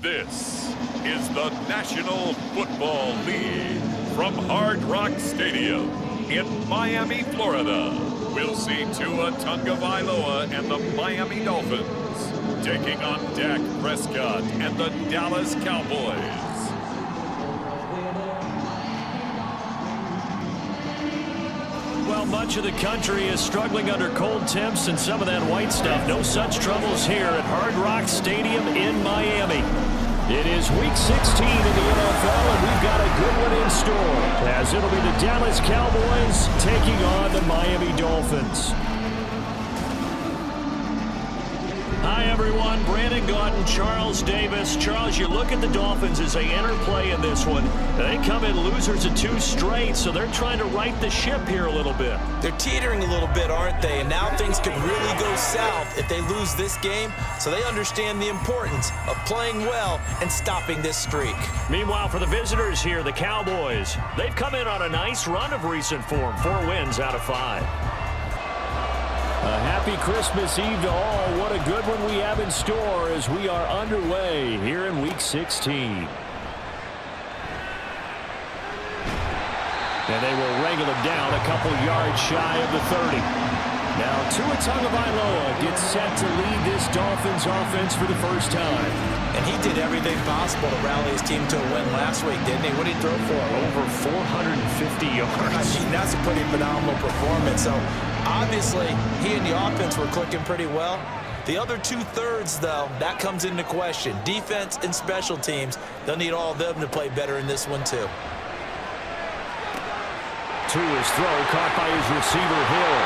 This is the National Football League from Hard Rock Stadium in Miami, Florida. We'll see Tua Tagovailoa and the Miami Dolphins taking on Dak Prescott and the Dallas Cowboys. Well, much of the country is struggling under cold temps and some of that white stuff. No such troubles here at Hard Rock Stadium in Miami. It is Week 16 in the NFL, and we've got a good one in store, as it'll be the Dallas Cowboys taking on the Miami Dolphins. Hi, everyone. Brandon Gaudin, Charles Davis. Charles, you look at the Dolphins as they enter play in this one. They come in losers of 2 straight, so they're trying to right the ship here a little bit. They're teetering a little bit, aren't they? And now things could really go south if they lose this game, so they understand the importance of playing well and stopping this streak. Meanwhile, for the visitors here, the Cowboys, they've come in on a nice run of recent form. 4 wins out of 5. A happy Christmas Eve to all. What a good one we have in store as we are underway here in Week 16. And they will wrangle him down a couple yards shy of the 30. Now Tua Tagovailoa gets set to lead this Dolphins offense for the first time. And he did everything possible to rally his team to a win last week, didn't he? What did he throw for? Over 450 yards. I mean, that's a pretty phenomenal performance. So, obviously, he and the offense were clicking pretty well. The other 2/3, though, that comes into question. Defense and special teams, they'll need all of them to play better in this one, too. Tua's throw caught by his receiver, Hill.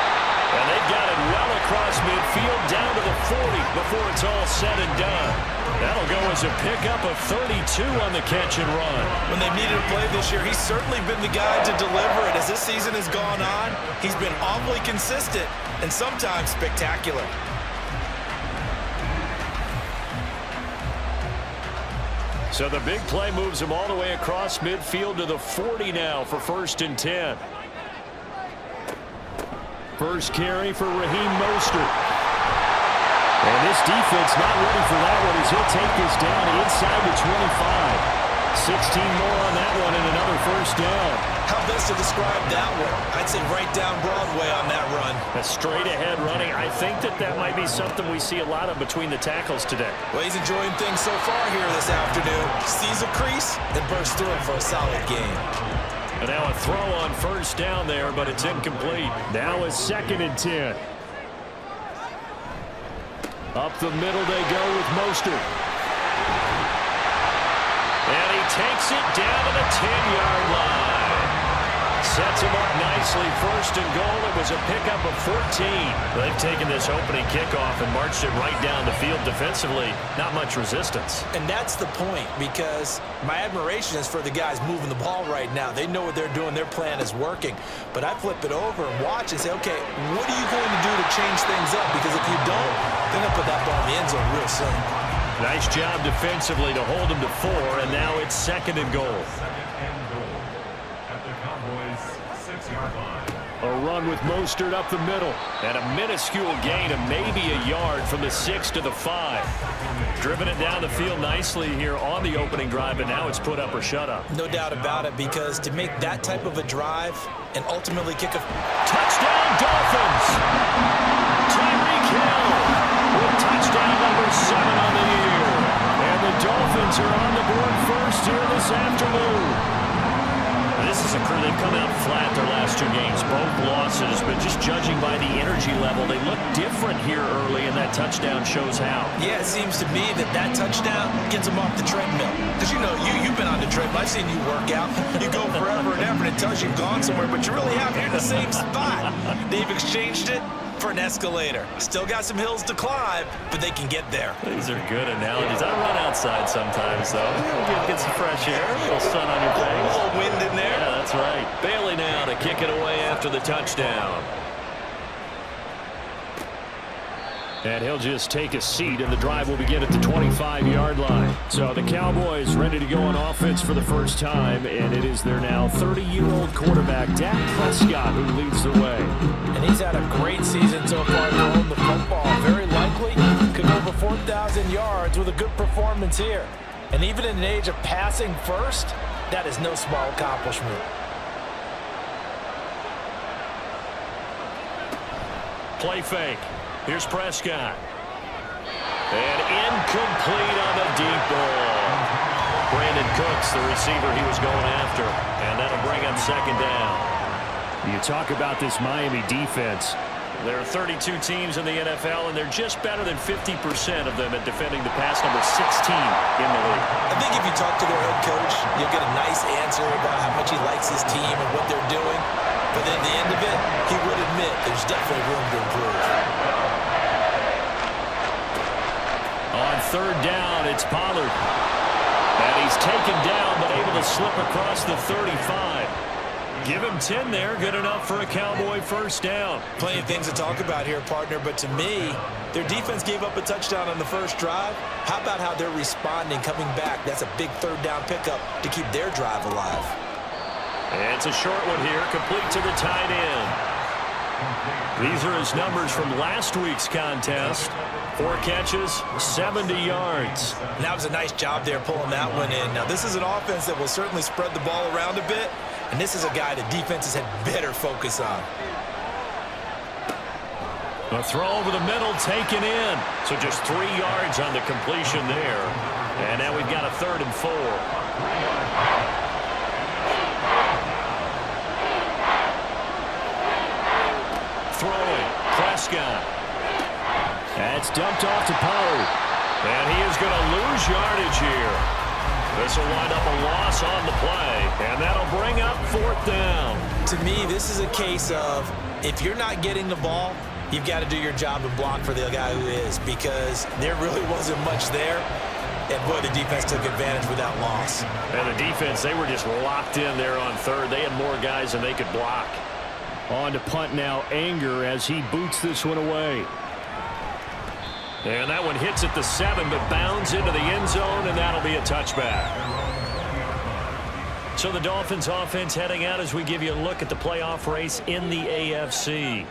And they've got it well across midfield down to the 40 before it's all said and done. That'll go as a pickup of 32 on the catch and run. When they've needed a play this year, he's certainly been the guy to deliver it. As this season has gone on, he's been awfully consistent and sometimes spectacular. So the big play moves him all the way across midfield to the 40 now for 1st and 10. First carry for Raheem Mostert. And this defense not ready for that one as he'll take this down inside the 25. 16 more on that one and another first down. How best to describe that one? I'd say right down Broadway on that run. A straight ahead running. I think that might be something we see a lot of between the tackles today. Well, he's enjoying things so far here this afternoon. Sees a crease and bursts through it for a solid game. And now a throw on first down there, but it's incomplete. Now a 2nd and 10. Up the middle they go with Mostert. And he takes it down to the 10-yard line. Sets him up nicely. 1st and goal. It was a pickup of 14. They've taken this opening kickoff and marched it right down the field defensively. Not much resistance. And that's the point, because my admiration is for the guys moving the ball right now. They know what they're doing. Their plan is working. But I flip it over and watch and say, okay, what are you going to do to change things up? Because if you don't, they're going to put that ball in the end zone real soon. Nice job defensively to hold him to 4, and now it's 2nd and goal. A run with Mostert up the middle, and a minuscule gain of maybe a yard from the 6 to the 5. Driven it down the field nicely here on the opening drive, and now it's put up or shut up. No doubt about it, because to make that type of a drive and ultimately kick a touchdown Dolphins! Tyreek Hill with touchdown number 7 on the year. And the Dolphins are on the board first here this afternoon. This is a crew, they've come out flat their last 2 games, both losses, but just judging by the energy level, they look different here early, and that touchdown shows how. Yeah, it seems to me that touchdown gets them off the treadmill. Because you know, you've been on the treadmill. I've seen you work out. You go forever and ever, and it tells you've gone somewhere, but you really haven't. You're in the same spot. They've exchanged it for an escalator. Still got some hills to climb, but they can get there. These are good analogies. I run outside sometimes, though. Get some fresh air, a little sun on your face. A little wind in there. Yeah, that's right. Bailey now to kick it away after the touchdown. And he'll just take a seat, and the drive will begin at the 25-yard line. So the Cowboys ready to go on offense for the first time, and it is their now 30-year-old quarterback, Dak Prescott, who leads the way. And he's had a great season so far throwing the football. Very likely could go over 4,000 yards with a good performance here. And even in an age of passing first, that is no small accomplishment. Play fake. Here's Prescott. And incomplete on the deep ball. Brandon Cooks, the receiver he was going after. And that'll bring up second down. You talk about this Miami defense. There are 32 teams in the NFL, and they're just better than 50% of them at defending the pass, number 16 in the league. I think if you talk to their head coach, you'll get a nice answer about how much he likes his team and what they're doing. But at the end of it, he would admit there's definitely room to improve. On third down, it's Pollard. And he's taken down, but able to slip across the 35. Give him 10 there, good enough for a Cowboy first down. Plenty of things to talk about here, partner, but to me, their defense gave up a touchdown on the first drive. How about how they're responding, coming back? That's a big third down pickup to keep their drive alive. And it's a short one here, complete to the tight end. These are his numbers from last week's contest. 4 catches, 70 yards. And that was a nice job there pulling that one in. Now, this is an offense that will certainly spread the ball around a bit, and this is a guy the defenses had better focus on. A throw over the middle taken in. So just 3 yards on the completion there. And now we've got a 3rd and 4. Throwing, Prescott. That's dumped off to Pollard. And he is going to lose yardage here. This will wind up a loss on the play. And that'll bring up 4th down. To me, this is a case of if you're not getting the ball, you've got to do your job and block for the guy who is, because there really wasn't much there. And, boy, the defense took advantage with that loss. And the defense, they were just locked in there on third. They had more guys than they could block. On to punt now, Anger, as he boots this one away. And that one hits at the 7, but bounds into the end zone, and that'll be a touchback. So the Dolphins offense heading out as we give you a look at the playoff race in the AFC.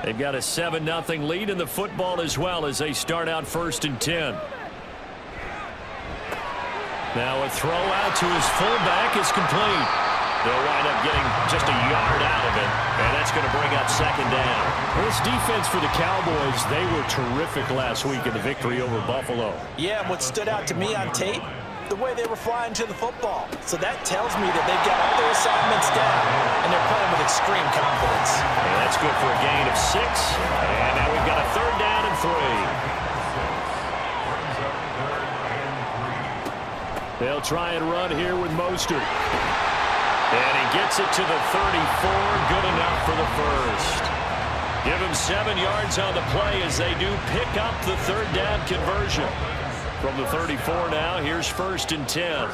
They've got a 7-0 lead in the football as well as they start out 1st and 10. Now a throw out to his fullback is complete. They'll wind up getting just a yard out of it, and that's going to bring up 2nd down. This defense for the Cowboys, they were terrific last week in the victory over Buffalo. Yeah, and what stood out to me on tape, the way they were flying to the football. So that tells me that they've got all their assignments down, and they're playing with extreme confidence. And that's good for a gain of 6, and now we've got a 3rd down and 3. They'll try and run here with Mostert. And he gets it to the 34, good enough for the first. Give him 7 yards on the play as they do pick up the 3rd down conversion. From the 34 now, here's 1st and 10.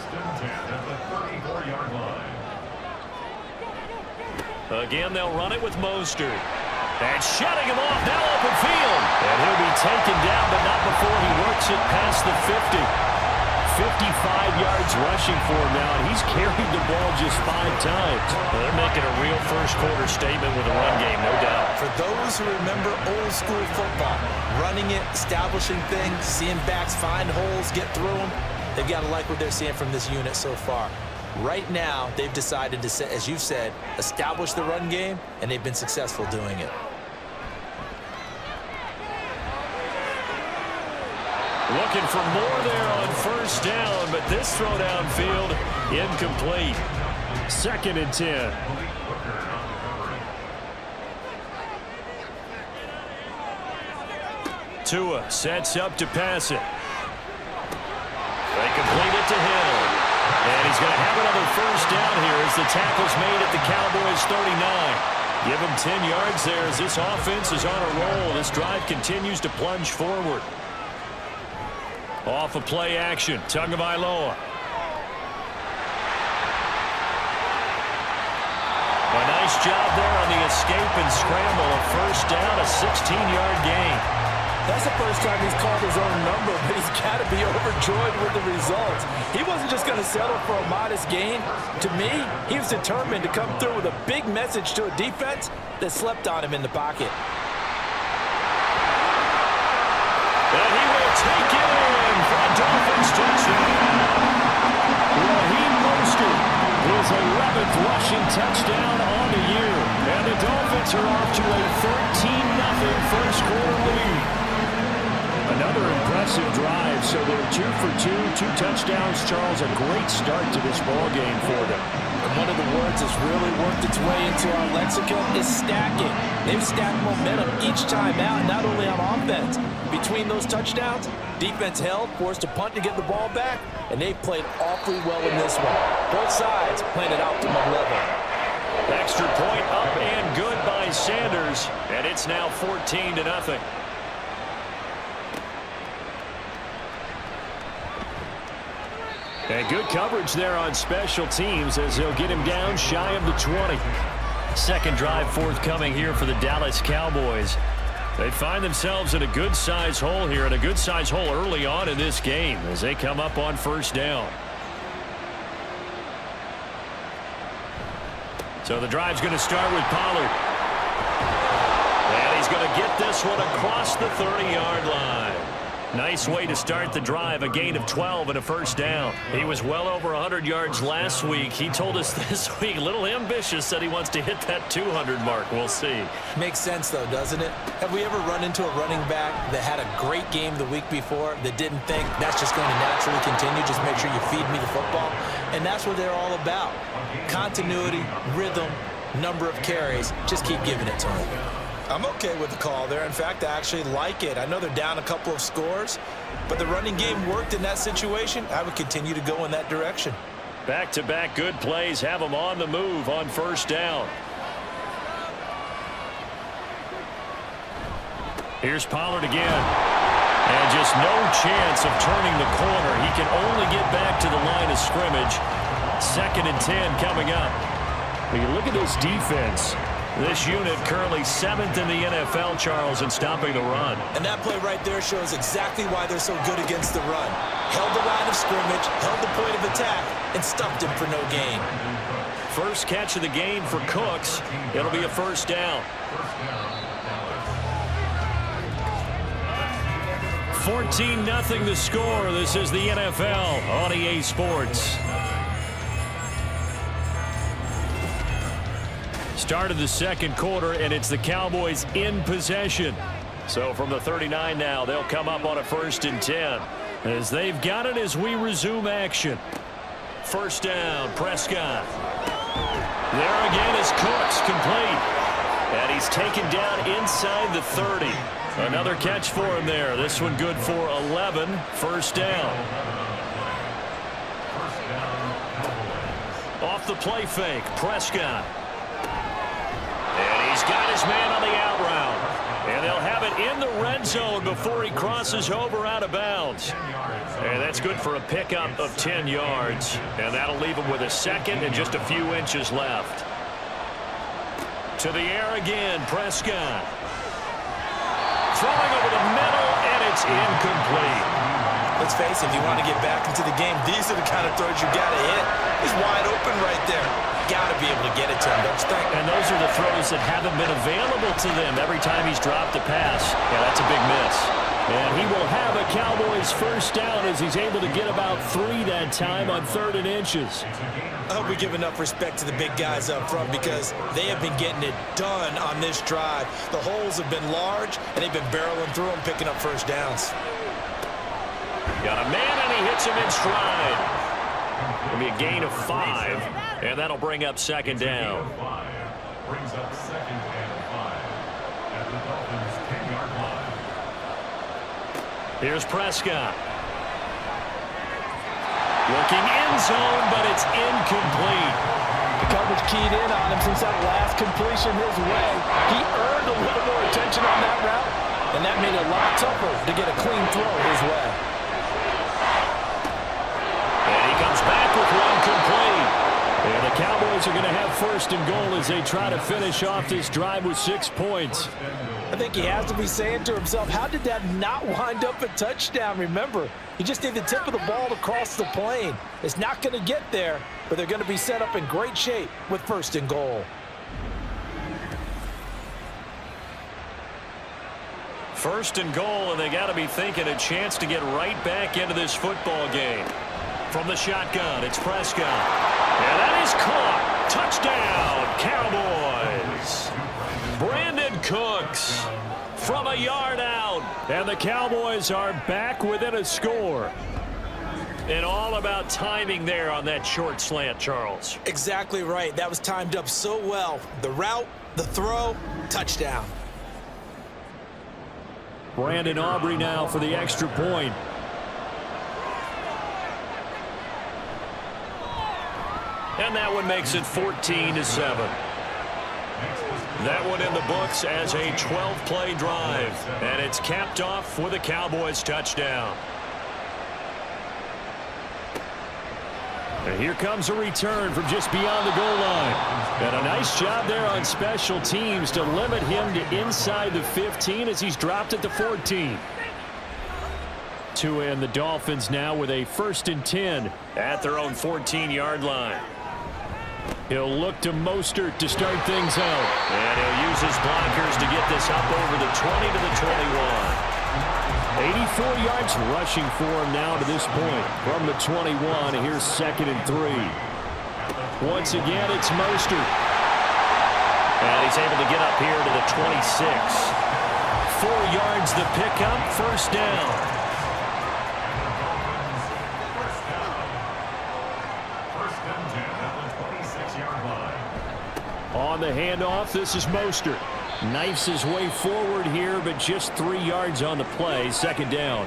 Again, they'll run it with Mostert. And shutting him off, now open field. And he'll be taken down, but not before he works it past the 50. 55 yards rushing for him now, and he's carried the ball just 5 times. Well, they're making a real first-quarter statement with a run game, no doubt. For those who remember old-school football, running it, establishing things, seeing backs find holes, get through them, they've got to like what they're seeing from this unit so far. Right now, they've decided to, as you've said, establish the run game, and they've been successful doing it. Looking for more there on 1st down, but this throw downfield incomplete. 2nd and 10. Tua sets up to pass it. They complete it to Hill. And he's going to have another 1st down here as the tackle's made at the Cowboys 39. Give him 10 yards there as this offense is on a roll. This drive continues to plunge forward. Off of play action, Tagovailoa. A nice job there on the escape and scramble. A 1st down, a 16-yard gain. That's the first time he's called his own number, but he's got to be overjoyed with the results. He wasn't just going to settle for a modest gain. To me, he was determined to come through with a big message to a defense that slept on him in the pocket. And he will take it in for a Dolphins touchdown. 11th rushing touchdown on the year. And the Dolphins are off to a 13-0 first quarter lead. Another impressive drive, so they're 2 for 2 touchdowns. Charles, a great start to this ball game for them. And one of the words that's really worked its way into our lexicon is stacking. They've stacked momentum each time out, not only on offense. Between those touchdowns, defense held, forced a punt to get the ball back, and they played awfully well in this one. Both sides playing at optimum level. Extra point up and good by Sanders, and it's now 14-0. And good coverage there on special teams as they'll get him down shy of the 20. Second drive forthcoming here for the Dallas Cowboys. They find themselves in a good-sized hole here, and a good-sized hole early on in this game as they come up on first down. So the drive's going to start with Pollard. And he's going to get this one across the 30-yard line. Nice way to start the drive, a gain of 12 and a first down. He was well over 100 yards last week. He told us this week, a little ambitious, that he wants to hit that 200 mark. We'll see. Makes sense, though, doesn't it? Have we ever run into a running back that had a great game the week before that didn't think that's just going to naturally continue? Just make sure you feed me the football. And that's what they're all about. Continuity, rhythm, number of carries. Just keep giving it to them. I'm okay with the call there. In fact, I actually like it. I know they're down a couple of scores, but the running game worked in that situation. I would continue to go in that direction. Back-to-back good plays have them on the move on first down. Here's Pollard again. And just no chance of turning the corner. He can only get back to the line of scrimmage. 2nd and 10 coming up. When you look at this defense, this unit currently 7th in the NFL, Charles, in stopping the run. And that play right there shows exactly why they're so good against the run. Held the line of scrimmage, held the point of attack, and stuffed him for no gain. First catch of the game for Cooks. It'll be a first down. 14-0 the score. This is the NFL on EA Sports. Start of the second quarter, and it's the Cowboys in possession. So from the 39 now, they'll come up on a 1st and 10 as they've got it as we resume action. First down, Prescott. There again is Cooks, complete. And he's taken down inside the 30. Another catch for him there. This one good for 11. First down. Off the play fake, Prescott. And he's got his man on the out route. And they'll have it in the red zone before he crosses over out of bounds. And that's good for a pickup of 10 yards. And that'll leave him with a 2nd and just a few inches left. To the air again, Prescott. Throwing over the middle, and it's incomplete. Let's face it, if you want to get back into the game, these are the kind of throws you got to hit. He's wide open right there. Got to be able to get it to him, don't you think? And those are the throws that haven't been available to them every time he's dropped a pass. Yeah, that's a big miss. And he will have a Cowboys first down as he's able to get about 3 that time on 3rd and inches. I hope we give enough respect to the big guys up front because they have been getting it done on this drive. The holes have been large, and they've been barreling through them, picking up first downs. Got a man, and he hits him in stride. It'll be a gain of 5, and that'll bring up 2nd down. Brings up 2nd and 5 at the Dolphins' 10-yard line. Here's Prescott. Looking end zone, but it's incomplete. The coverage keyed in on him since that last completion his way. He earned a little more attention on that route, and that made it a lot tougher to get a clean throw his way. And he comes back with one complete. And the Cowboys are going to have 1st and goal as they try to finish off this drive with 6 points. I think he has to be saying to himself, how did that not wind up a touchdown? Remember, he just need the tip of the ball to cross the plane. It's not going to get there, but they're going to be set up in great shape with 1st and goal. First and goal, and they got to be thinking a chance to get right back into this football game. From the shotgun, it's Prescott. And that is caught. Touchdown, Cowboys. Brandon Cooks from a yard out. And the Cowboys are back within a score. And all about timing there on that short slant, Charles. Exactly right. That was timed up so well. The route, the throw, touchdown. Brandon Aubrey now for the extra point. And that one makes it 14-7. That one in the books as a 12-play drive. And it's capped off with a Cowboys touchdown. And here comes a return from just beyond the goal line. And a nice job there on special teams to limit him to inside the 15 as he's dropped at the 14. Tua and the Dolphins now with a 1st and 10 at their own 14-yard line. He'll look to Mostert to start things out. And he'll use his blockers to get this up over the 20 to the 21. 84 yards rushing for him now to this point. From the 21, here's 2nd and 3. Once again, it's Mostert. And he's able to get up here to the 26. 4 yards the pickup, 1st down. On the handoff, this is Mostert. Knifes his way forward here, but just 3 yards on the play. 2nd down.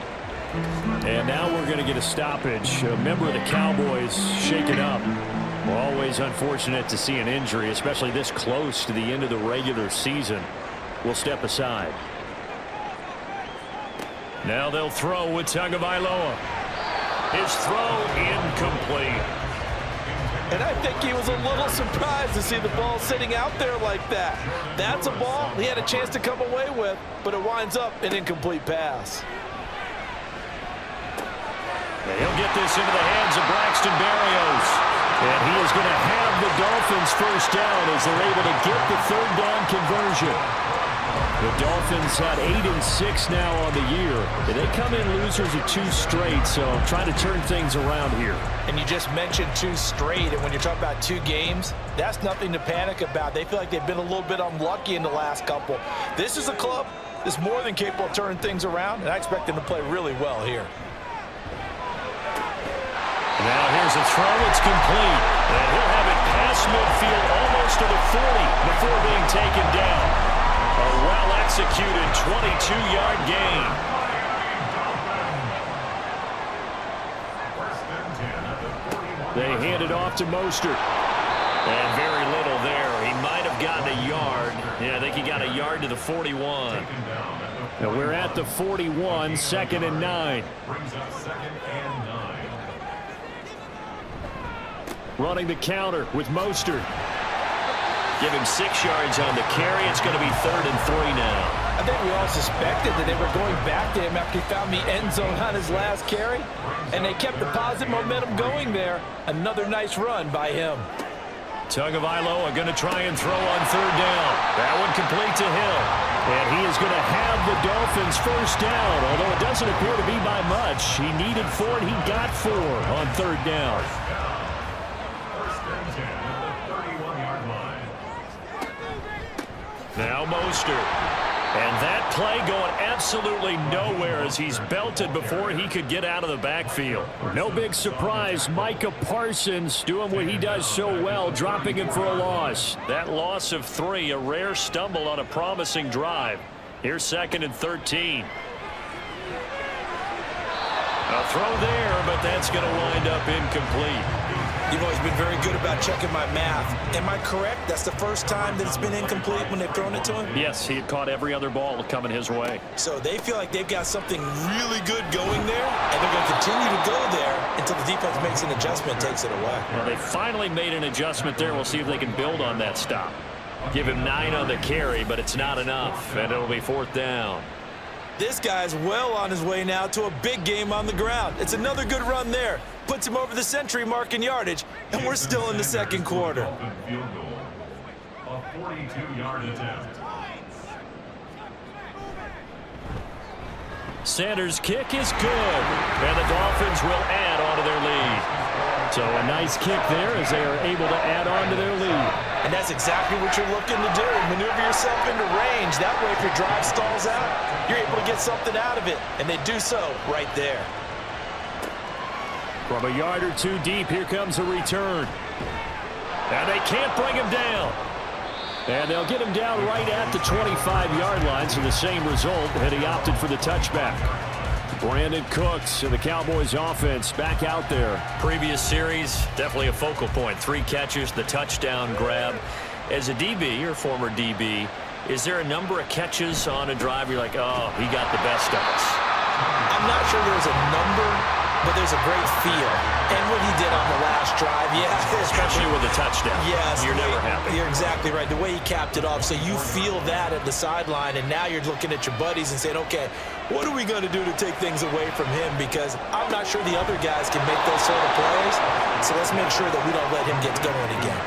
And now we're going to get a stoppage. A member of the Cowboys shaken up. Always unfortunate to see an injury, especially this close to the end of the regular season. We'll step aside. Now they'll throw with Tagovailoa. His throw incomplete. And I think he was a little surprised to see the ball sitting out there like that. That's a ball he had a chance to come away with, but it winds up an incomplete pass. And he'll get this into the hands of Braxton Berrios. And he is going to have the Dolphins 1st down as they're able to get the 3rd down conversion. The Dolphins had 8-6 now on the year. And they come in losers of 2 straight, so trying to turn things around here. And you just mentioned 2 straight, and when you're talking about 2 games, that's nothing to panic about. They feel like they've been a little bit unlucky in the last couple. This is a club that's more than capable of turning things around, and I expect them to play really well here. Now here's a throw. It's complete. And he'll have it past midfield almost to the 40 before being taken down. A well-executed 22-yard gain. They hand it off to Mostert. And very little there. He might have gotten a yard. Yeah, I think he got a yard to the 41. Now we're at the 41, 2nd and 9. Brings up 2nd and 9. Running the counter with Mostert. Give him 6 yards on the carry. It's going to be 3rd and 3 now. I think we all suspected that they were going back to him after he found the end zone on his last carry, and they kept the positive momentum going there. Another nice run by him. Tagovailoa going to try and throw on 3rd down. That one complete to Hill. And he is going to have the Dolphins 1st down, although it doesn't appear to be by much. He needed 4, and he got 4 on 3rd down. Now Mostert. And that play going absolutely nowhere as he's belted before he could get out of the backfield. No big surprise. Micah Parsons doing what he does so well, dropping him for a loss. That loss of 3, a rare stumble on a promising drive. Here's 2nd and 13. A throw there, but that's going to wind up incomplete. You've always been very good about checking my math. Am I correct? That's the first time that it's been incomplete when they've thrown it to him? Yes, he had caught every other ball coming his way. So they feel like they've got something really good going there, and they're going to continue to go there until the defense makes an adjustment and takes it away. Well, they finally made an adjustment there. We'll see if they can build on that stop. Give him 9 on the carry, but it's not enough, and it'll be 4th down. This guy's well on his way now to a big game on the ground. It's another good run there. Puts him over the century mark in yardage, and we're still in the 2nd quarter. Field goal. A 42-yard attempt. Sanders' kick is good, and the Dolphins will add on to their lead. So a nice kick there as they are able to add on to their lead. And that's exactly what you're looking to do. Maneuver yourself into range. That way, if your drive stalls out, you're able to get something out of it. And they do so right there. From a yard or two deep, here comes a return. And they can't bring him down. And they'll get him down right at the 25-yard line, so the same result, and he opted for the touchback. Brandon Cooks and the Cowboys offense back out there. Previous series, definitely a focal point. 3 catches, the touchdown grab. As a DB, or former DB, is there a number of catches on a drive you're like, oh, he got the best of us? I'm not sure there's a number, but there's a great feel. And what he did on the last drive, yeah. Especially with a touchdown. Yes. You're never happy. You're exactly right. The way he capped it off, so you feel that at the sideline, and now you're looking at your buddies and saying, okay, what are we going to do to take things away from him? Because I'm not sure the other guys can make those sort of plays. So let's make sure that we don't let him get going again.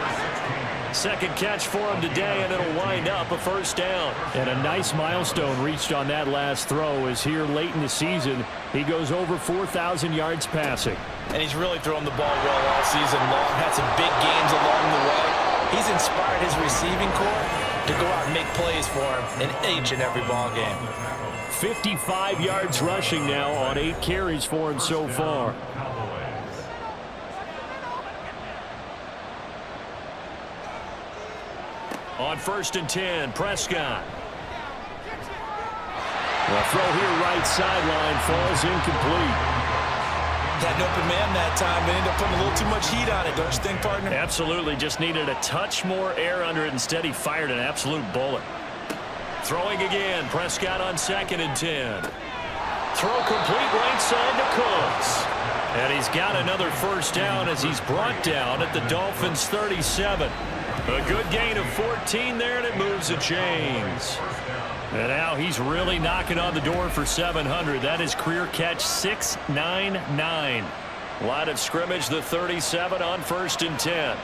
Second catch for him today, and it'll wind up a first down. And a nice milestone reached on that last throw as here late in the season, he goes over 4,000 yards passing. And he's really thrown the ball well all season long. Had some big games along the way. He's inspired his receiving corps to go out and make plays for him in each and every ball game. 55 yards rushing now on 8 carries for him so far. On 1st and 10, Prescott. The throw here right sideline falls incomplete. Had an open man that time, but ended up putting a little too much heat on it, don't you think, partner? Absolutely, just needed a touch more air under it. Instead, he fired an absolute bullet. Throwing again, Prescott on 2nd and 10. Throw complete right side to Cooks. And he's got another first down as he's brought down at the Dolphins' 37. A good gain of 14 there, and it moves the chains. And now he's really knocking on the door for 700. That is career catch 699. Line of scrimmage, the 37 on 1st and 10.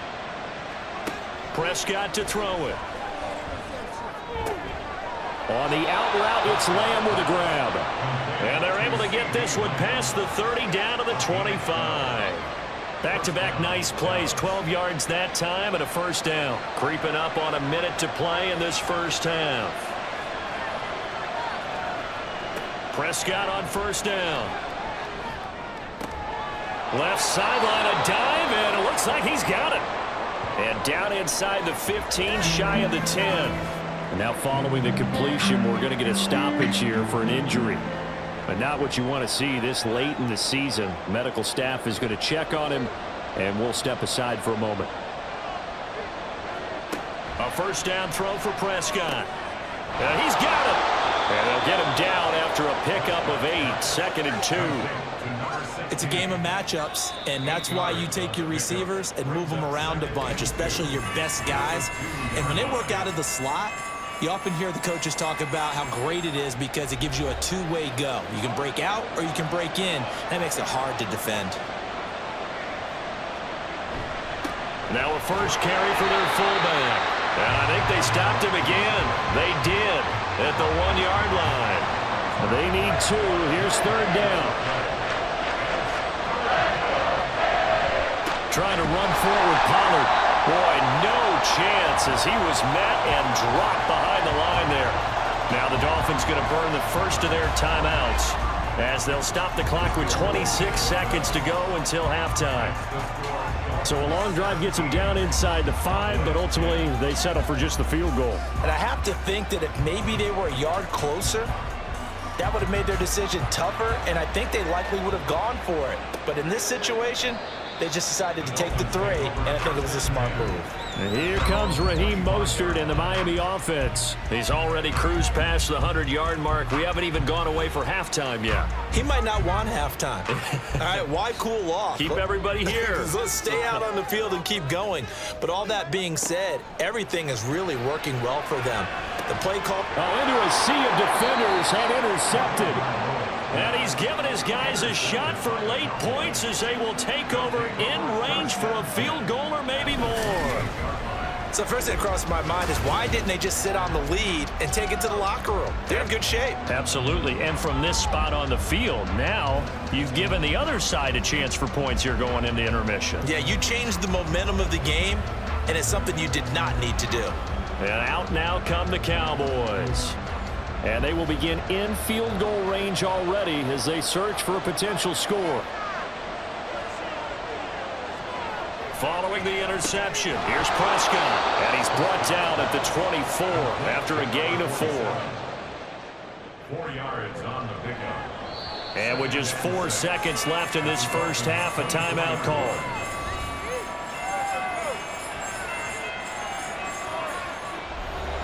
Prescott to throw it. On the out route, it's Lamb with a grab. And they're able to get this one past the 30 down to the 25. Back-to-back nice plays, 12 yards that time and a first down. Creeping up on a minute to play in this first half. Prescott on first down. Left sideline, a dive, and it looks like he's got it. And down inside the 15, shy of the 10. And now following the completion, we're going to get a stoppage here for an injury. But not what you want to see this late in the season. Medical staff is going to check on him, and we'll step aside for a moment. A first down throw for Prescott. And he's got it. And they'll get him down after a pickup of 8, 2nd and 2. It's a game of matchups, and that's why you take your receivers and move them around a bunch, especially your best guys. And when they work out of the slot, you often hear the coaches talk about how great it is because it gives you a two-way go. You can break out or you can break in. That makes it hard to defend. Now a first carry for their fullback. And I think they stopped him again. They did at the 1-yard line. They need 2. Here's 3rd down. Trying to run forward, Pollard. Boy, no chance as he was met and dropped behind the line there. Now the Dolphins going to burn the first of their timeouts as they'll stop the clock with 26 seconds to go until halftime. So a long drive gets them down inside the 5, but ultimately they settle for just the field goal. And I have to think that if maybe they were a yard closer, that would have made their decision tougher, and I think they likely would have gone for it. But in this situation, they just decided to take the 3, and I think it was a smart move. And here comes Raheem Mostert and the Miami offense. He's already cruised past the 100-yard mark. We haven't even gone away for halftime yet. He might not want halftime. All right, why cool off? Keep everybody here. Let's stay out on the field and keep going. But all that being said, everything is really working well for them. The play call. Into a sea of defenders and intercepted. And he's given his guys a shot for late points as they will take over in range for a field goal or maybe more. So first thing that crossed my mind is why didn't they just sit on the lead and take it to the locker room? They're in good shape. Absolutely. And from this spot on the field, now you've given the other side a chance for points here going into intermission. Yeah, you changed the momentum of the game, and it's something you did not need to do. And out now come the Cowboys. And they will begin in field goal range already as they search for a potential score. Following the interception, here's Prescott. And he's brought down at the 24 after a gain of 4. 4 yards on the pickup. And with just 4 seconds left in this first half, a timeout call.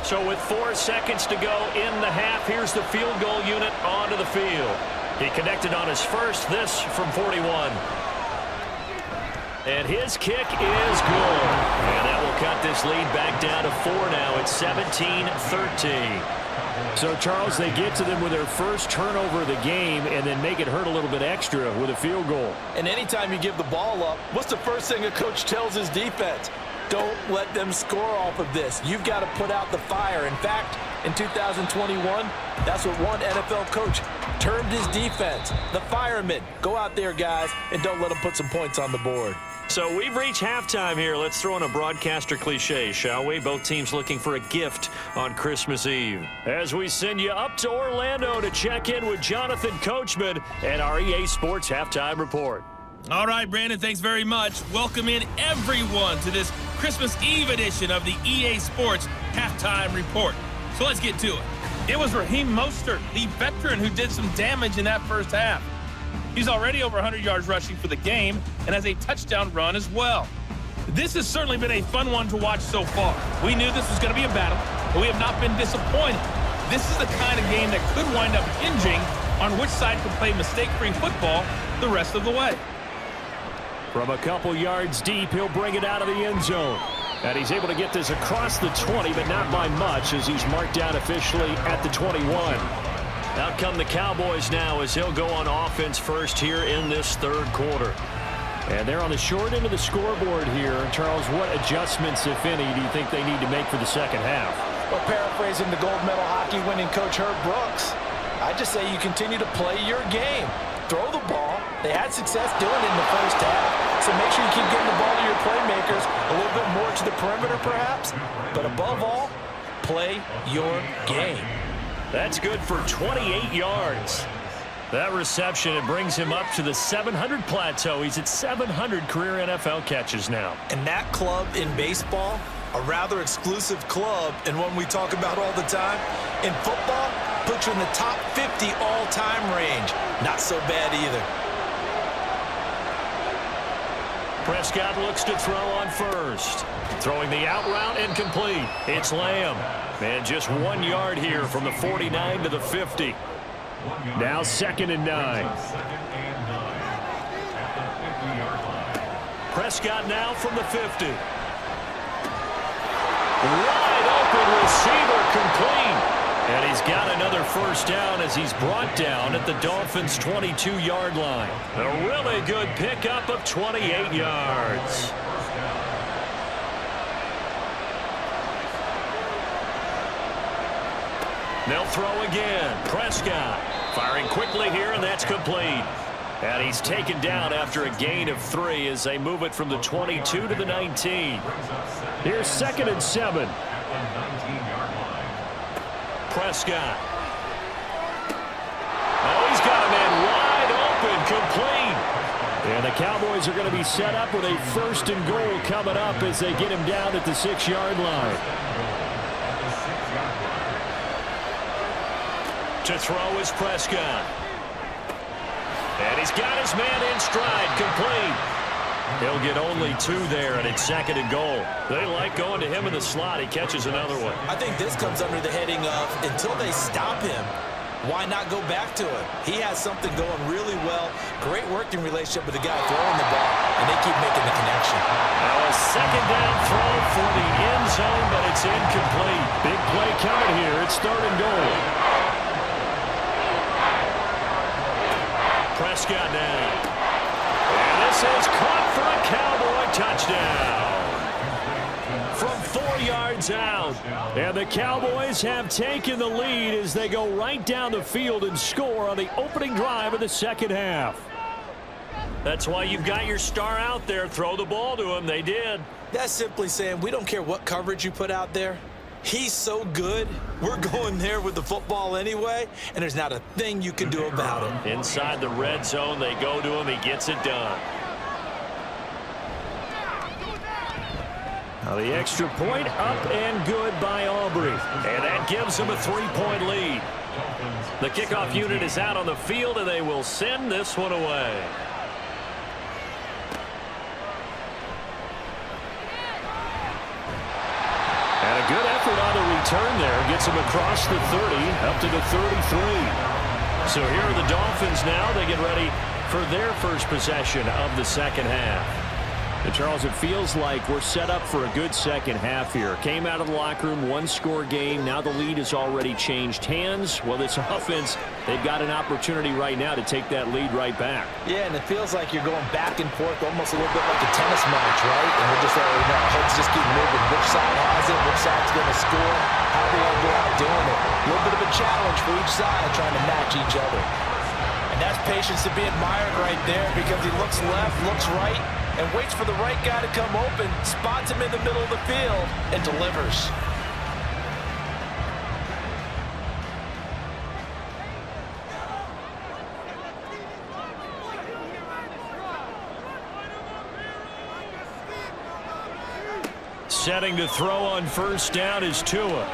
So with 4 seconds to go in the half, here's the field goal unit onto the field. He connected on his first, this from 41. And his kick is good. And that will cut this lead back down to 4 now. It's 17-13. So, Charles, they get to them with their first turnover of the game and then make it hurt a little bit extra with a field goal. And anytime you give the ball up, what's the first thing a coach tells his defense? Don't let them score off of this. You've got to put out the fire. In fact, in 2021, that's what one NFL coach termed his defense, the firemen. Go out there, guys, and don't let them put some points on the board. So we've reached halftime here. Let's throw in a broadcaster cliche, shall we? Both teams looking for a gift on Christmas Eve. As we send you up to Orlando to check in with Jonathan Coachman and our EA Sports Halftime Report. All right, Brandon, thanks very much. Welcome in everyone to this Christmas Eve edition of the EA Sports Halftime Report. So let's get to it. It was Raheem Mostert, the veteran, who did some damage in that first half. He's already over 100 yards rushing for the game and has a touchdown run as well. This has certainly been a fun one to watch so far. We knew this was going to be a battle, but we have not been disappointed. This is the kind of game that could wind up hinging on which side can play mistake-free football the rest of the way. From a couple yards deep, he'll bring it out of the end zone. And he's able to get this across the 20, but not by much as he's marked down officially at the 21. Out come the Cowboys now as he'll go on offense first here in this third quarter. And they're on the short end of the scoreboard here. Charles, what adjustments, if any, do you think they need to make for the second half? Well, paraphrasing the gold medal hockey winning coach Herb Brooks, I just say you continue to play your game. Throw the ball. They had success doing it in the first half, so make sure you keep getting the ball to your playmakers, a little bit more to the perimeter perhaps, but above all, play your game. That's good for 28 yards. That reception, it brings him up to the 700 plateau. He's at 700 career NFL catches now. And that club in baseball, a rather exclusive club, and one we talk about all the time. In football, puts you in the top 50 all-time range. Not so bad either. Prescott looks to throw on first. Throwing the out route incomplete. It's Lamb. And just 1 yard here from the 49 to the 50. Now 2nd and 9. Prescott now from the 50. Wide open receiver complete. And he's got another first down as he's brought down at the Dolphins' 22-yard line. A really good pickup of 28 yards. They'll throw again. Prescott firing quickly here, and that's complete. And he's taken down after a gain of 3 as they move it from the 22 to the 19. Here's 2nd and 7. Prescott. Oh, he's got a man wide open, complete. And the Cowboys are going to be set up with a 1st and goal coming up as they get him down at the 6-yard line. To throw is Prescott. And he's got his man in stride, complete. He'll get only 2 there, and it's 2nd and goal. They like going to him in the slot. He catches another one. I think this comes under the heading of, until they stop him, why not go back to it? He has something going really well. Great working relationship with the guy throwing the ball, and they keep making the connection. Now a 2nd down throw for the end zone, but it's incomplete. Big play coming here. It's 3rd and goal. Prescott now. And this is caught for a Cowboy touchdown. From 4 yards out. And the Cowboys have taken the lead as they go right down the field and score on the opening drive of the second half. That's why you've got your star out there. Throw the ball to him. They did. That's simply saying we don't care what coverage you put out there. He's so good, we're going there with the football anyway, and there's not a thing you can do about it. Inside the red zone, they go to him. He gets it done. Now the extra point up and good by Aubrey. And that gives them a 3-point lead. The kickoff unit is out on the field, and they will send this one away. And a good effort on the return there. Gets him across the 30, up to the 33. So here are the Dolphins now. They get ready for their first possession of the second half. And Charles, it feels like we're set up for a good second half here. Came out of the locker room, one-score game. Now the lead has already changed hands. Well, this offense, they've got an opportunity right now to take that lead right back. Yeah, and it feels like you're going back and forth almost a little bit like a tennis match, right? And we're just already know. Heads just keep moving. Which side has it? Which side's going to score? How are they going to go out doing it? A little bit of a challenge for each side trying to match each other. And that's patience to be admired right there because he looks left, looks right, and waits for the right guy to come open, spots him in the middle of the field, and delivers. Setting to throw on first down is Tua.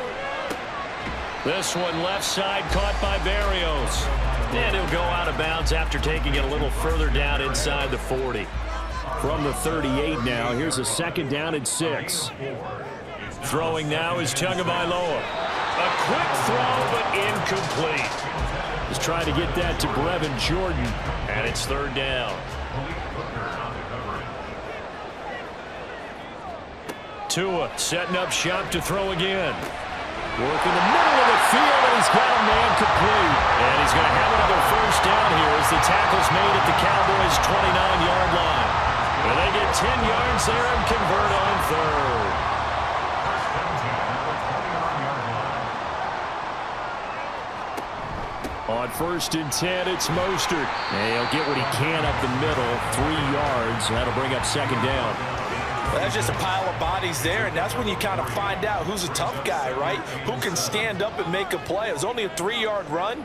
This one left side caught by Barrios. And he'll go out of bounds after taking it a little further down inside the 40. From the 38 now, here's a second down and 6. Throwing now is Tagovailoa. A quick throw, but incomplete. He's trying to get that to Brevin Jordan, and it's third down. Tua setting up shop to throw again. Working the middle of the field, and he's got a man complete. And he's going to have another first down here as the tackle's made at the Cowboys' 29-yard line. And they get 10 yards there and convert on third. On first and 10, it's Mostert. And he'll get what he can up the middle, 3 yards. That'll bring up second down. Well, that's just a pile of bodies there, and that's when you kind of find out who's a tough guy, right? Who can stand up and make a play. It was only a 3-yard run,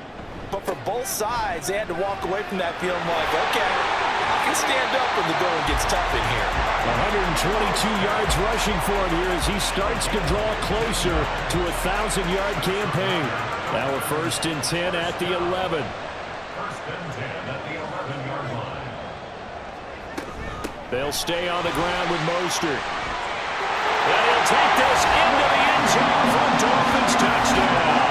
but for both sides, they had to walk away from that feeling like, okay, I can stand up when the going gets tough in here. 122 yards rushing for him here as he starts to draw closer to a 1,000-yard campaign. Now a first and 10 at the 11. First and 10 at the 11-yard line. They'll stay on the ground with Mostert. And he'll take this into the end zone for a Dolphins touchdown.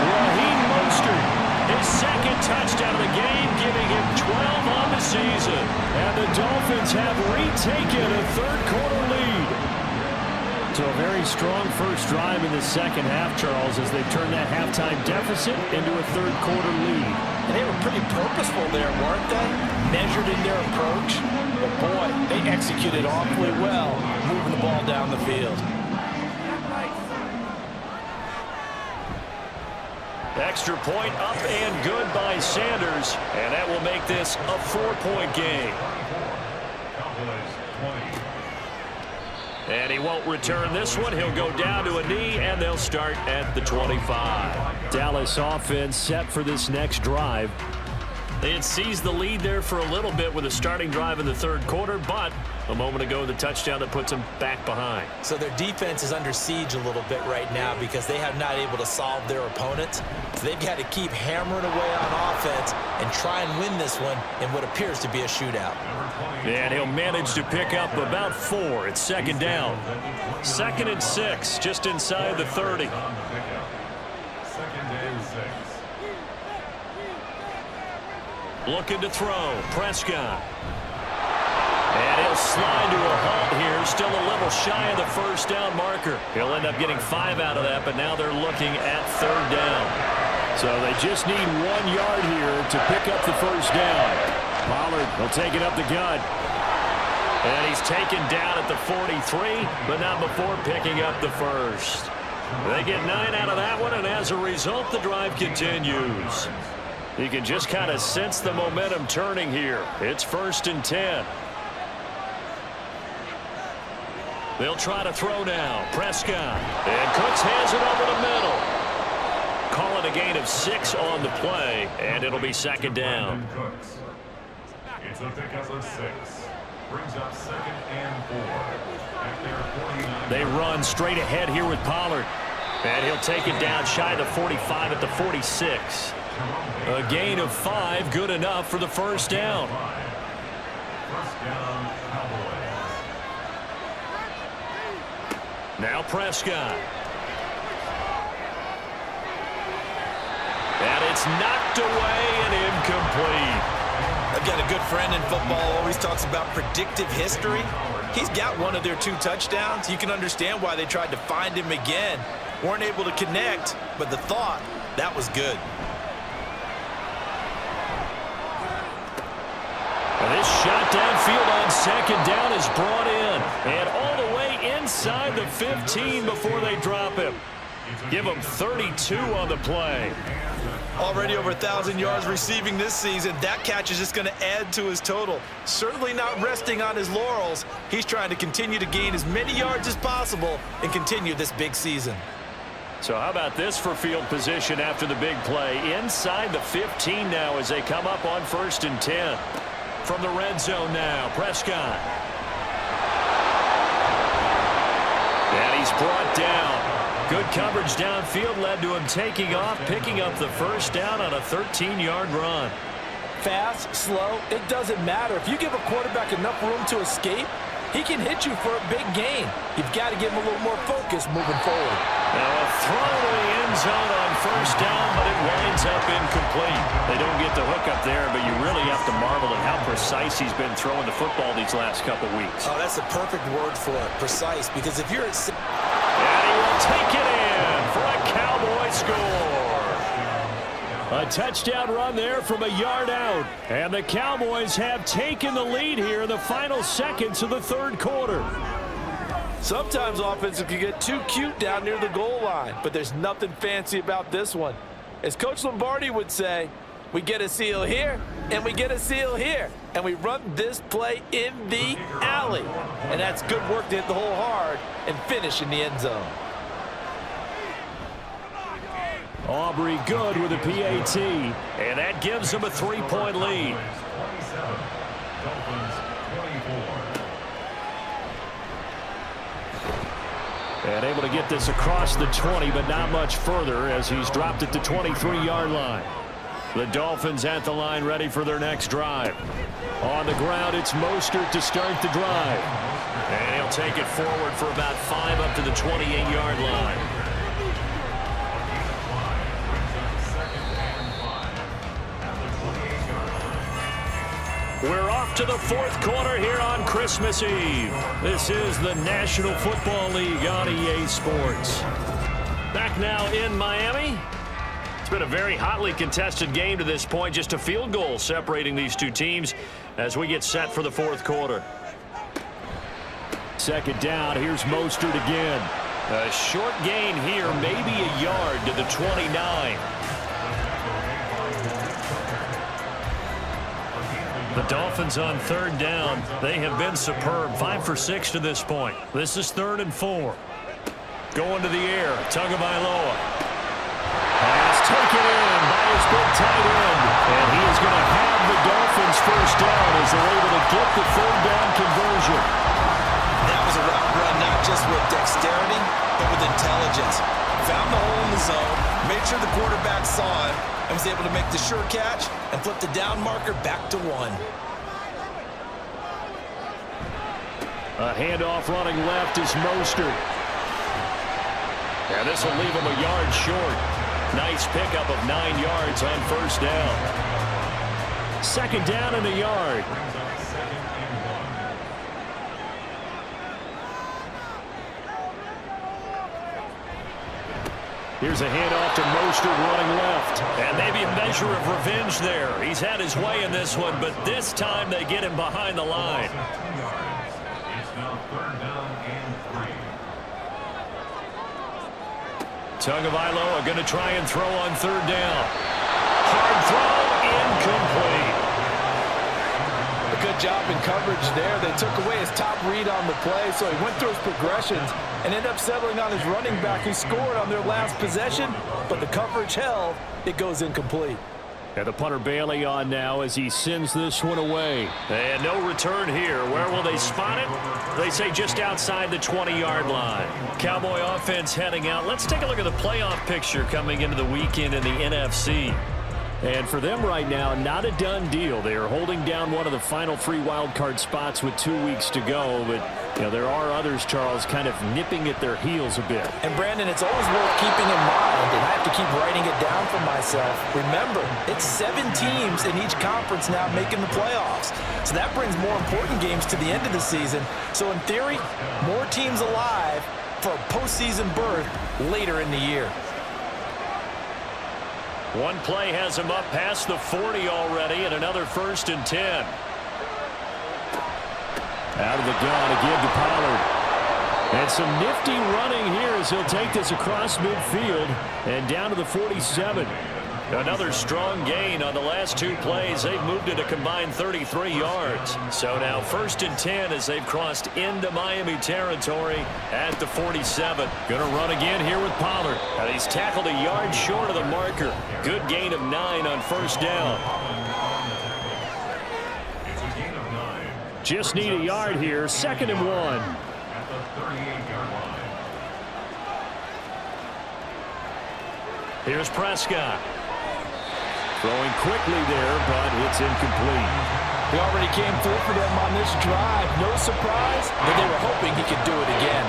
Raheem Mostert, his second touchdown of the game, giving him 12 on the season. And the Dolphins have retaken a third-quarter lead. So a very strong first drive in the second half, Charles, as they turn that halftime deficit into a third-quarter lead. And they were pretty purposeful there, weren't they? Measured in their approach. But boy, they executed awfully well, moving the ball down the field. Extra point up and good by Sanders, and that will make this a 4-point game. And he won't return this one. He'll go down to a knee, and they'll start at the 25. Dallas offense set for this next drive. They had seized the lead there for a little bit with a starting drive in the third quarter, but a moment ago, the touchdown that puts them back behind. So their defense is under siege a little bit right now because they have not able to solve their opponents. So they've got to keep hammering away on offense and try and win this one in what appears to be a shootout. And he'll manage to pick up about 4. It's second down. 2nd and 6, just inside the 30. Second and 6. Looking to throw. Prescott. And he'll slide to a halt here. Still a little shy of the first down marker. He'll end up getting 5 out of that, but now they're looking at third down. So they just need 1 yard here to pick up the first down. Pollard will take it up the gut. And he's taken down at the 43, but not before picking up the first. They get 9 out of that one, and as a result, the drive continues. You can just kind of sense the momentum turning here. It's 1st and 10. They'll try to throw now. Prescott. And Cooks has it over the middle. Call it a gain of 6 on the play, and it'll be 2nd down. It's a pickup of 6. Brings up 2nd and 4. At their 49. They run straight ahead here with Pollard. And he'll take it down shy of the 45 at the 46. A gain of 5, good enough for the 1st down. 1st down, Cowboys. Now Prescott. And it's knocked away and incomplete. I've got a good friend in football, always talks about predictive history. He's got one of their 2 touchdowns. You can understand why they tried to find him again. Weren't able to connect, but the thought, that was good. And this shot downfield on 2nd down is brought in. And all the way inside the 15 before they drop him. Give him 32 on the play. Already over 1,000 yards receiving this season. That catch is just going to add to his total. Certainly not resting on his laurels. He's trying to continue to gain as many yards as possible and continue this big season. So how about this for field position after the big play? Inside the 15 now as they come up on 1st and 10. From the red zone now, Prescott. And he's brought down. Good coverage downfield led to him taking off, picking up the 1st down on a 13-yard run. Fast, slow, it doesn't matter. If you give a quarterback enough room to escape, he can hit you for a big gain. You've got to give him a little more focus moving forward. Now a throw to the end zone on 1st down, but it winds up incomplete. They don't get the hook up there, but you really have to marvel at how precise he's been throwing the football these last couple weeks. Oh, that's the perfect word for it, precise, because if you're at... And he will take it in for a Cowboy score. A touchdown run there from a yard out. And the Cowboys have taken the lead here in the final seconds of the 3rd quarter. Sometimes offenses can get too cute down near the goal line, but there's nothing fancy about this one. As Coach Lombardi would say, we get a seal here, and we get a seal here, and we run this play in the alley. And that's good work to hit the hole hard and finish in the end zone. Aubrey good with a PAT, and that gives them a 3-point lead. 27. Dolphins 24. And able to get this across the 20, but not much further as he's dropped at the 23-yard line. The Dolphins at the line ready for their next drive. On the ground, it's Mostert to start the drive. And he'll take it forward for about 5 up to the 28-yard line. We're off to the 4th quarter here on Christmas Eve. This is the National Football League on EA Sports. Back now in Miami. It's been a very hotly contested game to this point. Just a field goal separating these two teams as we get set for the 4th quarter. 2nd down. Here's Mostert again. A short gain here, maybe a yard to the 29. The Dolphins on 3rd down. They have been superb. 5 for 6 to this point. This is 3rd and 4. Going to the air. Tagovailoa. Pass taken in by his big tight end. And he is going to have the Dolphins 1st down as they're able to get the 3rd down conversion. That was a route run not just with dexterity, but with intelligence. Found the hole in the zone, made sure the quarterback saw him, and was able to make the sure catch and flip the down marker back to 1. A handoff running left is Mostert. And this will leave him a yard short. Nice pickup of 9 yards on 1st down. 2nd down and a yard. Here's a handoff to Mostert running left. And maybe a measure of revenge there. He's had his way in this one, but this time they get him behind the line. now third down and 3. Tagovailoa going to try and throw on third down. Hard throw, incomplete. A good job in coverage there. They took away his top read on the play, so he went through his progressions and ended up settling on his running back who scored on their last possession, but the coverage held. It goes incomplete. And the punter Bailey on now as he sends this one away. And no return here. Where will they spot it? They say just outside the 20-yard line. Cowboy offense heading out. Let's take a look at the playoff picture coming into the weekend in the NFC. And for them right now, not a done deal. They are holding down one of the final 3 wild card spots with 2 weeks to go. But, you know, there are others, Charles, kind of nipping at their heels a bit. And, Brandon, it's always worth keeping in mind, and I have to keep writing it down for myself. Remember, it's 7 teams in each conference now making the playoffs. So that brings more important games to the end of the season. So, in theory, more teams alive for a postseason berth later in the year. One play has him up past the 40 already, and another 1st and 10. Out of the gun again to Pollard. And some nifty running here as he'll take this across midfield and down to the 47. Another strong gain on the last 2 plays. They've moved it a combined 33 yards. So now 1st and 10 as they've crossed into Miami territory at the 47. Going to run again here with Pollard. And he's tackled a yard short of the marker. Good gain of 9 on 1st down. It's a gain of 9. Just need a yard here. 2nd and 1. At the 38-yard line. Here's Prescott. Throwing quickly there, but it's incomplete. He already came through for them on this drive. No surprise, but they were hoping he could do it again.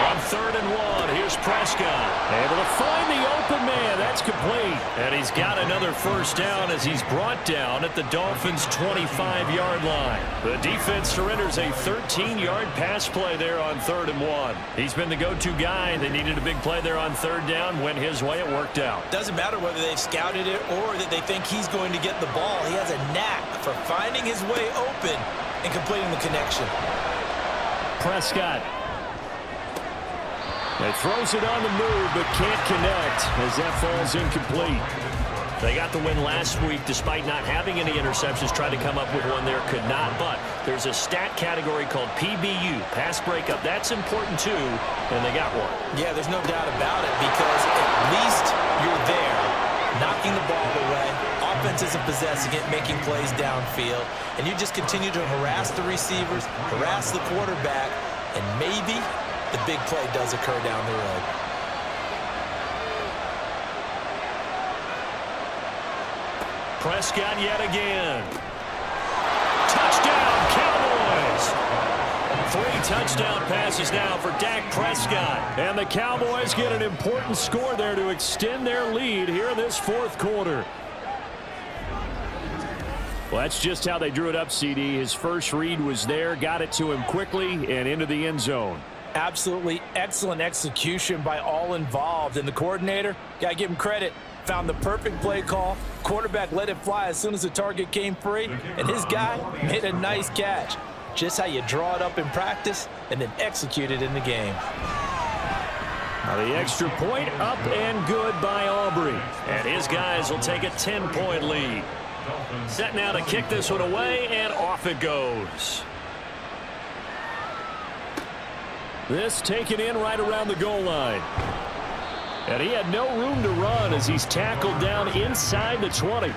On 3rd and 1, here's Prescott. Able to find the open man. That's complete. And he's got another 1st down as he's brought down at the Dolphins' 25-yard line. The defense surrenders a 13-yard pass play there on 3rd and 1. He's been the go-to guy. They needed a big play there on 3rd down. Went his way. It worked out. Doesn't matter whether they've scouted it or that they think he's going to get the ball. He has a knack for finding his way open and completing the connection. Prescott. He throws it on the move, but can't connect as that falls incomplete. They got the win last week despite not having any interceptions. Tried to come up with one there, could not. But there's a stat category called PBU, pass breakup. That's important too, and they got one. Yeah, there's no doubt about it because at least you're there, knocking the ball away. Offense isn't possessing it, making plays downfield. And you just continue to harass the receivers, harass the quarterback, and maybe the big play does occur down the road. Prescott yet again. Touchdown, Cowboys! 3 touchdown passes now for Dak Prescott. And the Cowboys get an important score there to extend their lead here in this 4th quarter. Well, that's just how they drew it up, CD. His first read was there, got it to him quickly, and into the end zone. Absolutely excellent execution by all involved. And the coordinator, got to give him credit, found the perfect play call. Quarterback let it fly as soon as the target came free. And his guy made a nice catch. Just how you draw it up in practice and then execute it in the game. Now the extra point up and good by Aubrey. And his guys will take a 10-point lead. Set now to kick this one away, and off it goes. This taken in right around the goal line. And he had no room to run as he's tackled down inside the 20.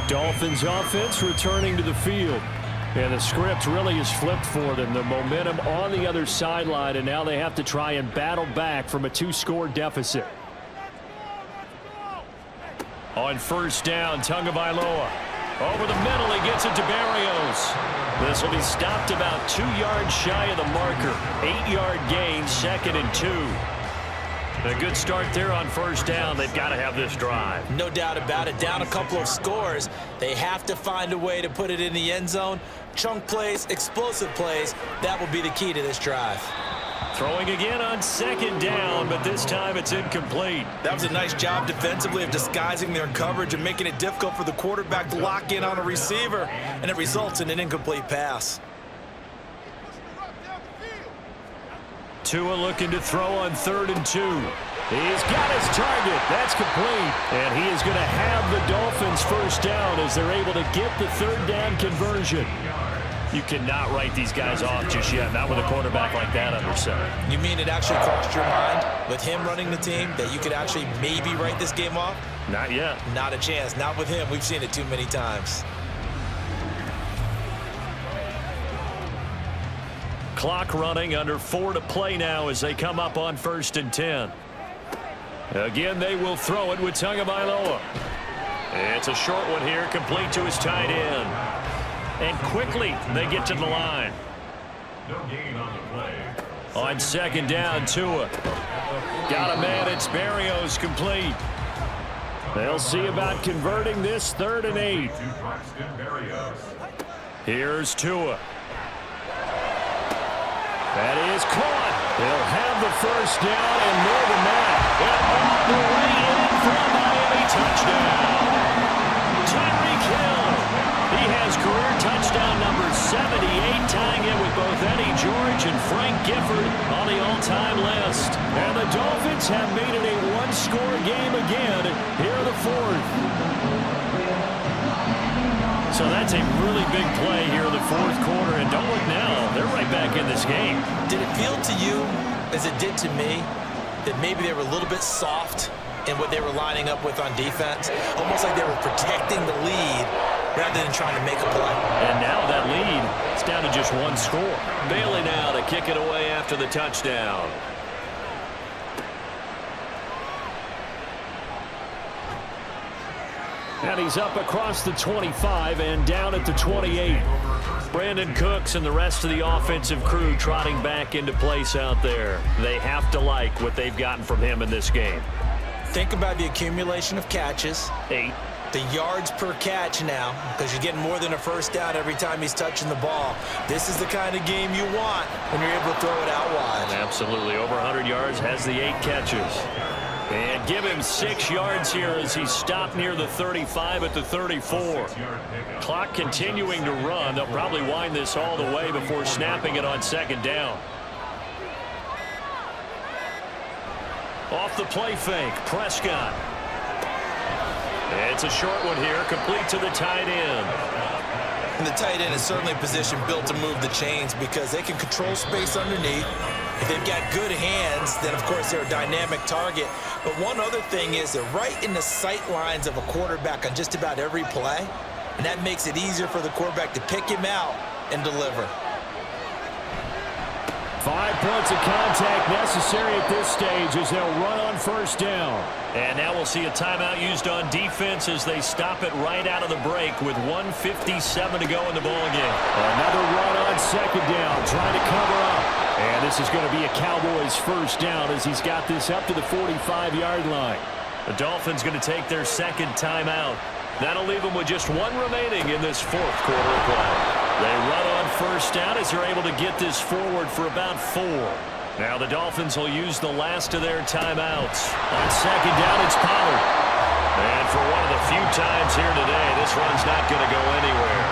Dolphins offense returning to the field. And the script really is flipped for them. The momentum on the other sideline, and now they have to try and battle back from a 2-score deficit. On 1st down, Tagovailoa. Over the middle, he gets it to Barrios. This will be stopped about 2 yards shy of the marker. 8-yard gain, 2nd and 2. A good start there on 1st down. They've got to have this drive. No doubt about it. Down a couple of scores. They have to find a way to put it in the end zone. Chunk plays, explosive plays. That will be the key to this drive. Throwing again on second down, but this time it's incomplete. That was a nice job defensively of disguising their coverage and making it difficult for the quarterback to lock in on a receiver, and it results in an incomplete pass. Tua looking to throw on 3rd and 2. He's got his target. That's complete. And he is going to have the Dolphins first down as they're able to get the 3rd down conversion. You cannot write these guys off just yet, not with a quarterback like that under center. You mean it actually crossed your mind with him running the team that you could actually maybe write this game off? Not yet. Not a chance. Not with him. We've seen it too many times. Clock running, under 4 to play now as they come up on 1st and 10. Again, they will throw it with Tagovailoa. It's a short one here, complete to his tight end. And quickly, they get to the line. No gain on the play. On 2nd down, Tua. Got a man, it's Berrios, complete. They'll see about converting this 3rd and 8. To Braxton Berrios. Here's Tua. That is caught. They'll have the first down and more than that. And all the way in for a Miami touchdown. Tyreek Hill. He has career touchdown number 78, tying it with both Eddie George and Frank Gifford on the all-time list. And the Dolphins have made it a one-score game again here in the 4th. So that's a really big play here in the 4th quarter. And don't look now, they're right back in this game. Did it feel to you, as it did to me, that maybe they were a little bit soft in what they were lining up with on defense? Almost like they were protecting the lead rather than trying to make a play. And now that lead, it's down to just 1 score. Bailey now to kick it away after the touchdown. And he's up across the 25 and down at the 28. Brandon Cooks and the rest of the offensive crew trotting back into place out there. They have to like what they've gotten from him in this game. Think about the accumulation of catches. 8. The yards per catch now, because you're getting more than a first down every time he's touching the ball. This is the kind of game you want when you're able to throw it out wide. Absolutely. Over 100 yards, has the 8 catches. And give him 6 yards here as he's stopped near the 35 at the 34. Clock continuing to run. They'll probably wind this all the way before snapping it on 2nd down. Off the play fake, Prescott. It's a short one here, complete to the tight end. And the tight end is certainly a position built to move the chains because they can control space underneath. If they've got good hands, then of course they're a dynamic target. But one other thing is they're right in the sight lines of a quarterback on just about every play. And that makes it easier for the quarterback to pick him out and deliver. 5 points of contact necessary at this stage as they'll run on 1st down. And now we'll see a timeout used on defense as they stop it right out of the break with 1:57 to go in the ballgame. Another run on 2nd down, trying to cover up. And this is going to be a Cowboys first down as he's got this up to the 45-yard line. The Dolphins going to take their 2nd timeout. That'll leave them with just 1 remaining in this 4th quarter of play. They run on 1st down as they're able to get this forward for about 4. Now the Dolphins will use the last of their timeouts. On 2nd down, it's Pollard. And for one of the few times here today, this run's not going to go anywhere.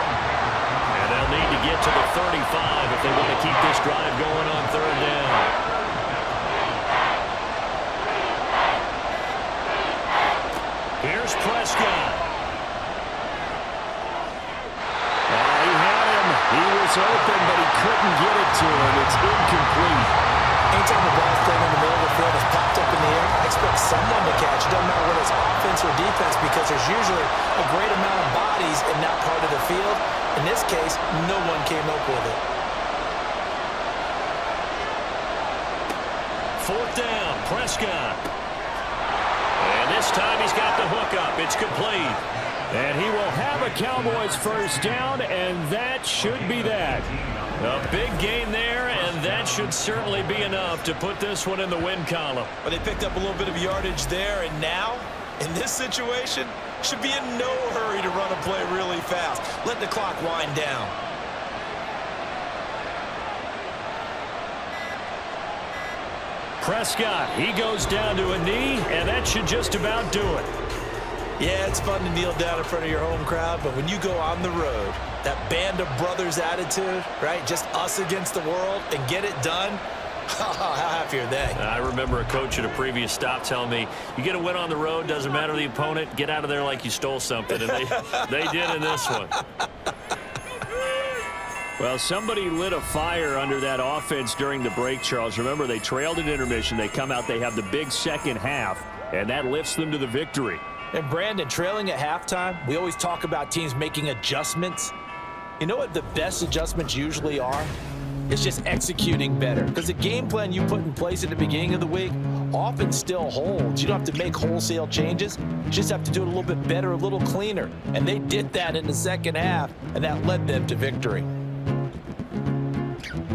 And they'll need to get to the 35 if they want to keep this drive going on 3rd down. Here's Prescott. He was open, but he couldn't get it to him. It's incomplete. Anytime the ball's thrown in the middle of the field, it's popped up in the air, expect someone to catch. It doesn't matter whether it's offense or defense because there's usually a great amount of bodies in that part of the field. In this case, no one came up with it. 4th down, Prescott. And this time he's got the hook up. It's complete. And he will have a Cowboys first down, and that should be that. A big gain there, and that should certainly be enough to put this one in the win column. But they picked up a little bit of yardage there, and now, in this situation, should be in no hurry to run a play really fast. Let the clock wind down. Prescott, he goes down to a knee, and that should just about do it. Yeah, it's fun to kneel down in front of your home crowd, but when you go on the road, that band of brothers attitude, right? Just us against the world and get it done. How happy are they? I remember a coach at a previous stop telling me, you get a win on the road, doesn't matter the opponent, get out of there like you stole something. And they did in this one. Well, somebody lit a fire under that offense during the break, Charles. Remember, they trailed at intermission. They come out, they have the big second half, and that lifts them to the victory. And Brandon, trailing at halftime, we always talk about teams making adjustments. You know what the best adjustments usually are? It's just executing better. Because the game plan you put in place at the beginning of the week often still holds. You don't have to make wholesale changes. You just have to do it a little bit better, a little cleaner. And they did that in the second half, and that led them to victory.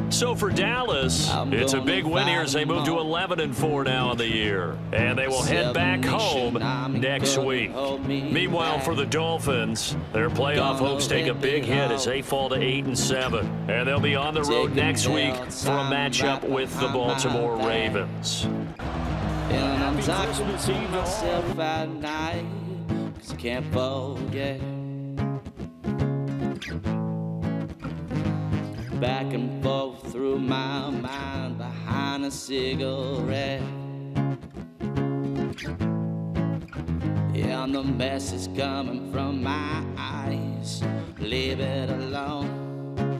So for Dallas, it's a big win here as they move to 11-4 now in the year. And they will head back home next week. Meanwhile, for the Dolphins, their playoff hopes take a big hit as they fall to 8-7. And they'll be on the road next week for a matchup with the Baltimore Ravens. And I'm talking to myself at night, 'cause I can't forget. Back and forth through my mind behind a cigarette. Yeah, and the mess is coming from my eyes. Leave it alone.